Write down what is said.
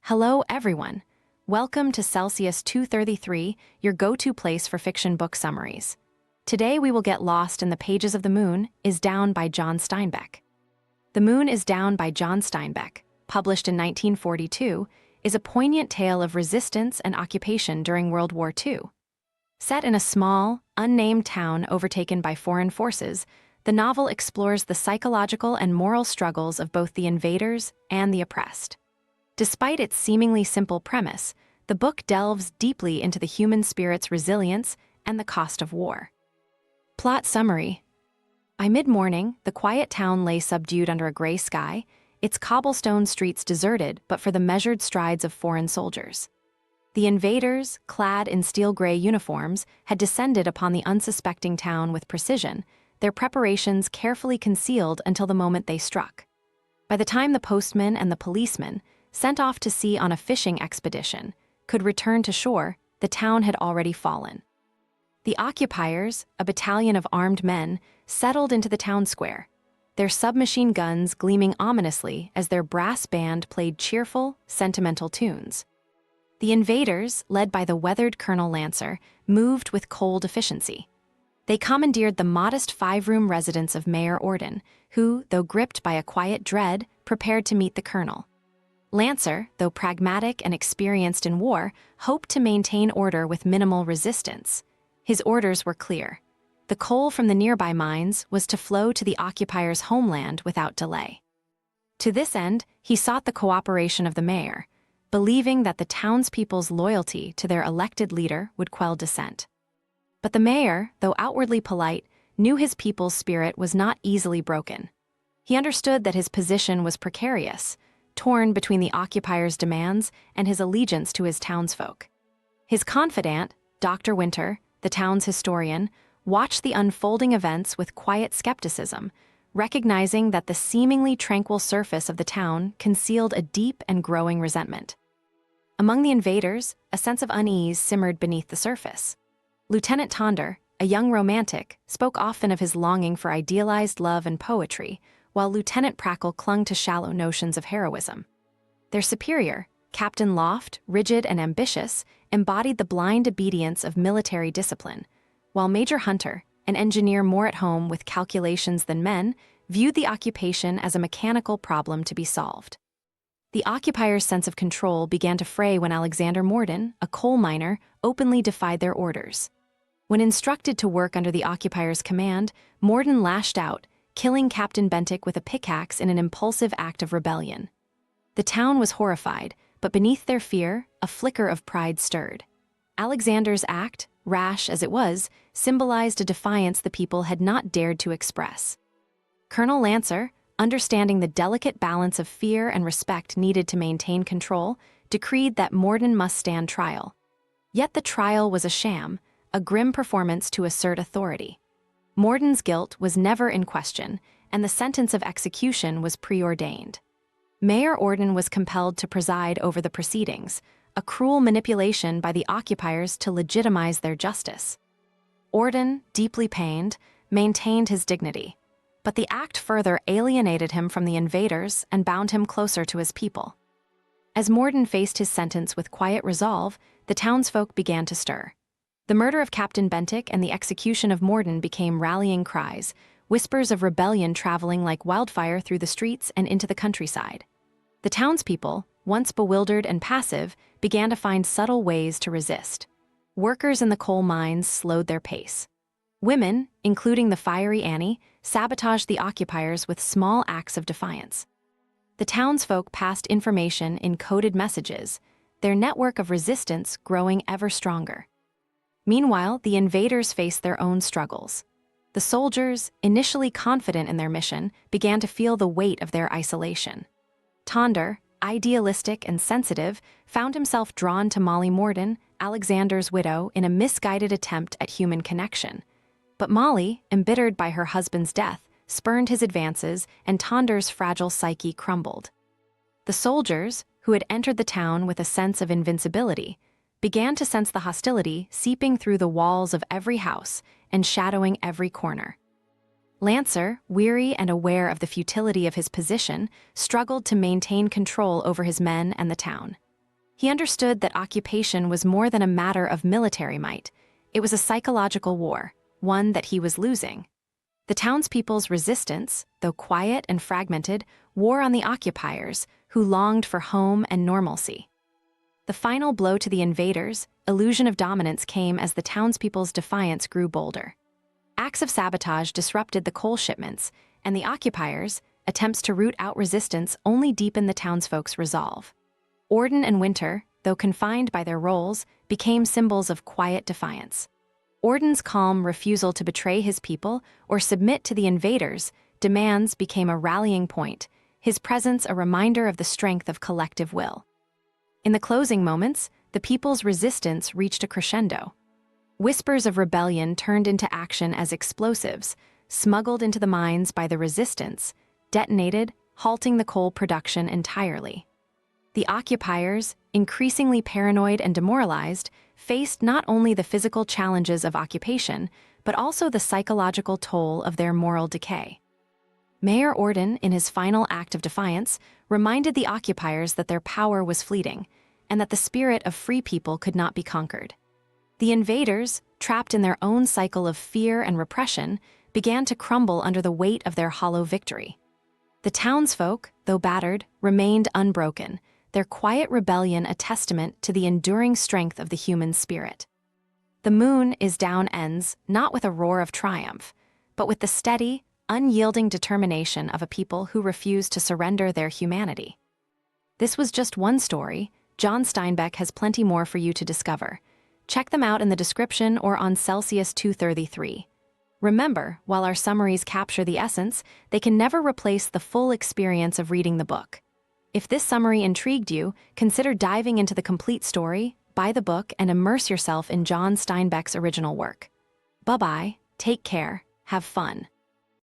Hello, everyone. Welcome to Celsius 233, your go-to place for fiction book summaries. Today we will get lost in the pages of The Moon is Down by John Steinbeck. The Moon is Down by John Steinbeck, published in 1942, is a poignant tale of resistance and occupation during World War II. Set in a small, unnamed town overtaken by foreign forces, the novel explores the psychological and moral struggles of both the invaders and the oppressed. Despite its seemingly simple premise, the book delves deeply into the human spirit's resilience and the cost of war. Plot summary. By mid-morning, the quiet town lay subdued under a gray sky, its cobblestone streets deserted but for the measured strides of foreign soldiers. The invaders, clad in steel-gray uniforms, had descended upon the unsuspecting town with precision, their preparations carefully concealed until the moment they struck. By the time the postman and the policeman, sent off to sea on a fishing expedition, could return to shore, the town had already fallen. The occupiers, a battalion of armed men, settled into the town square, their submachine guns gleaming ominously as their brass band played cheerful, sentimental tunes. The invaders, led by the weathered Colonel Lancer, moved with cold efficiency. They commandeered the modest 5-room residence of Mayor Orden, who, though gripped by a quiet dread, prepared to meet the colonel. Lancer, though pragmatic and experienced in war, hoped to maintain order with minimal resistance. His orders were clear. The coal from the nearby mines was to flow to the occupiers' homeland without delay. To this end, he sought the cooperation of the mayor, believing that the townspeople's loyalty to their elected leader would quell dissent. But the mayor, though outwardly polite, knew his people's spirit was not easily broken. He understood that his position was precarious, torn between the occupiers' demands and his allegiance to his townsfolk. His confidant, Dr. Winter, the town's historian, watched the unfolding events with quiet skepticism, recognizing that the seemingly tranquil surface of the town concealed a deep and growing resentment. Among the invaders, a sense of unease simmered beneath the surface. Lieutenant Tonder, a young romantic, spoke often of his longing for idealized love and poetry, while Lieutenant Prackle clung to shallow notions of heroism. Their superior, Captain Loft, rigid and ambitious, embodied the blind obedience of military discipline, while Major Hunter, an engineer more at home with calculations than men, viewed the occupation as a mechanical problem to be solved. The occupiers' sense of control began to fray when Alexander Morden, a coal miner, openly defied their orders. When instructed to work under the occupiers' command, Morden lashed out, killing Captain Bentic with a pickaxe in an impulsive act of rebellion. The town was horrified, but beneath their fear, a flicker of pride stirred. Alexander's act, rash as it was, symbolized a defiance the people had not dared to express. Colonel Lancer, understanding the delicate balance of fear and respect needed to maintain control, decreed that Morden must stand trial. Yet the trial was a sham, a grim performance to assert authority. Morden's guilt was never in question, and the sentence of execution was preordained. Mayor Orden was compelled to preside over the proceedings, a cruel manipulation by the occupiers to legitimize their justice. Orden, deeply pained, maintained his dignity, but the act further alienated him from the invaders and bound him closer to his people. As Morden faced his sentence with quiet resolve, the townsfolk began to stir. The murder of Captain Bentic and the execution of Morden became rallying cries, whispers of rebellion traveling like wildfire through the streets and into the countryside. The townspeople, once bewildered and passive, began to find subtle ways to resist. Workers in the coal mines slowed their pace. Women, including the fiery Annie, sabotaged the occupiers with small acts of defiance. The townsfolk passed information in coded messages, their network of resistance growing ever stronger. Meanwhile, the invaders faced their own struggles. The soldiers, initially confident in their mission, began to feel the weight of their isolation. Tonder, idealistic and sensitive, found himself drawn to Molly Morden, Alexander's widow, in a misguided attempt at human connection. But Molly, embittered by her husband's death, spurned his advances, and Tonder's fragile psyche crumbled. The soldiers, who had entered the town with a sense of invincibility, began to sense the hostility seeping through the walls of every house and shadowing every corner. Lancer, weary and aware of the futility of his position, struggled to maintain control over his men and the town. He understood that occupation was more than a matter of military might. It was a psychological war, one that he was losing. The townspeople's resistance, though quiet and fragmented, wore on the occupiers, who longed for home and normalcy. The final blow to the invaders, illusion of dominance, came as the townspeople's defiance grew bolder. Acts of sabotage disrupted the coal shipments, and the occupiers' attempts to root out resistance only deepened the townsfolk's resolve. Orden and Winter, though confined by their roles, became symbols of quiet defiance. Orden's calm refusal to betray his people or submit to the invaders' demands became a rallying point, his presence a reminder of the strength of collective will. In the closing moments, the people's resistance reached a crescendo. Whispers of rebellion turned into action as explosives, smuggled into the mines by the resistance, detonated, halting the coal production entirely. The occupiers, increasingly paranoid and demoralized, faced not only the physical challenges of occupation, but also the psychological toll of their moral decay. Mayor Orden, in his final act of defiance, reminded the occupiers that their power was fleeting, and that the spirit of free people could not be conquered. The invaders, trapped in their own cycle of fear and repression, began to crumble under the weight of their hollow victory. The townsfolk, though battered, remained unbroken, their quiet rebellion a testament to the enduring strength of the human spirit. The moon is down ends not with a roar of triumph, but with the steady, unyielding determination of a people who refuse to surrender their humanity. This was just one story. John Steinbeck has plenty more for you to discover. Check them out in the description or on Celsius 233. Remember, while our summaries capture the essence, they can never replace the full experience of reading the book. If this summary intrigued you, consider diving into the complete story, buy the book, and immerse yourself in John Steinbeck's original work. Bye-bye, take care, have fun.